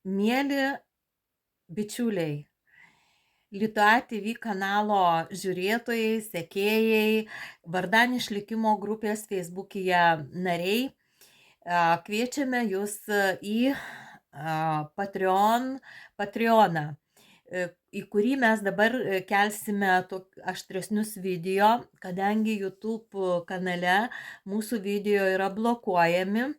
Mieli bičiuliai, Litua TV kanalo žiūrėtojai, sekėjai, vardan išlikimo grupės Facebook'yje nariai, kviečiame jūs į Patreoną, į kurį mes dabar kelsime aštresnius video, kadangi YouTube kanale mūsų video yra blokuojami.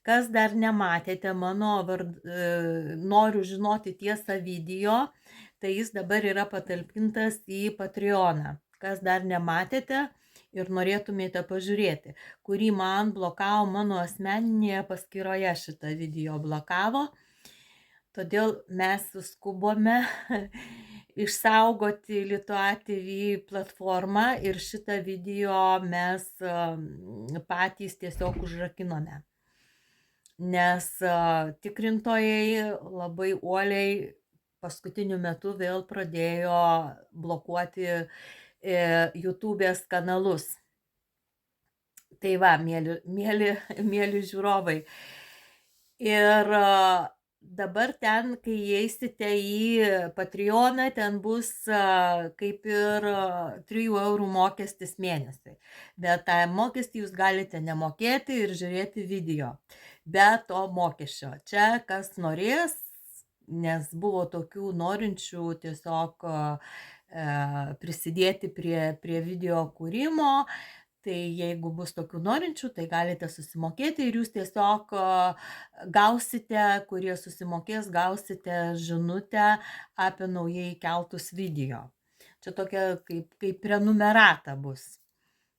Kas dar nematėte noriu žinoti tiesą video, tai jis dabar yra patalpintas į Patreoną. Kas dar nematėte ir norėtumėte pažiūrėti, kurį man blokavo mano asmeninėje paskyroje šitą video blokavo. Todėl mes skubome išsaugoti Litua TV platformą ir šitą video mes patys tiesiog užrakinome. Nes tikrintojai labai uoliai paskutiniu metu vėl pradėjo blokuoti YouTube'ės kanalus. Tai va, mėly žiūrovai. Ir dabar ten, kai įeisite į Patreoną, ten bus kaip ir 3 eurų mokestis mėnesiui. Bet tą mokestį jūs galite nemokėti ir žiūrėti video. Be to mokesčio. Čia kas norės, nes buvo tokių norinčių tiesiog prisidėti prie video kūrimo. Tai jeigu bus tokių norinčių, tai galite susimokėti ir jūs tiesiog gausite, kurie susimokės, gausite žinutę apie naujai keltus video. Čia tokia kaip prenumerata bus,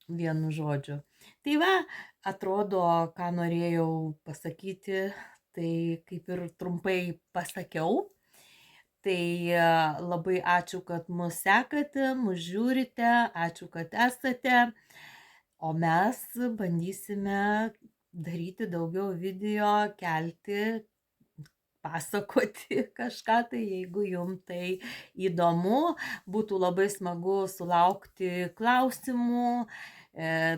vienu žodžiu. Tai va, atrodo, ką norėjau pasakyti, tai kaip ir trumpai pasakiau. Tai labai ačiū, kad mus sekate, mus žiūrite, ačiū, kad esate. O mes bandysime daryti daugiau video, kelti, pasakoti kažką, tai jeigu jums tai įdomu, būtų labai smagu sulaukti klausimų,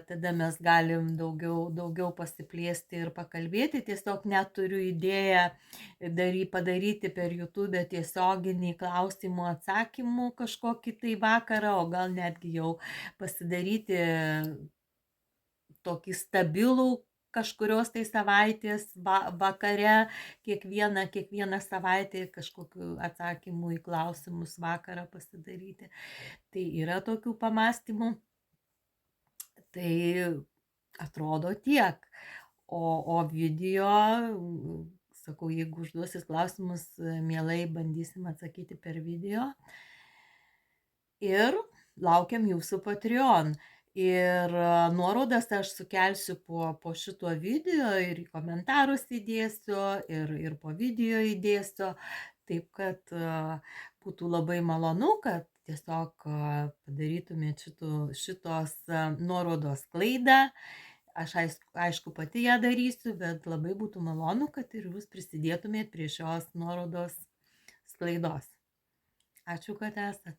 tada mes galim daugiau pasiplėsti ir pakalbėti. Tiesiog neturiu idėją padaryti per YouTube tiesioginį klausimų atsakymų kažkokį tai vakarą, o gal netgi jau pasidaryti tokį stabilų kažkurios tai savaitės vakare, kiekvieną savaitę kažkokiu atsakymu į klausimus vakarą pasidaryti. Tai yra tokių pamastymų. Tai atrodo tiek. O video, sakau, jeigu užduosis klausimus, mielai bandysim atsakyti per video. Ir laukiam jūsų Patreon. Ir nuorodas aš sukelsiu po šituo video ir į komentarus įdėsiu, ir po video įdėsiu. Taip kad būtų labai malonu, kad tiesiog padarytumėt šitos nuorodos klaidą. Aš aišku pati ją darysiu, bet labai būtų malonu, kad ir jūs prisidėtumėt prie šios nuorodos sklaidos. Ačiū, kad esat.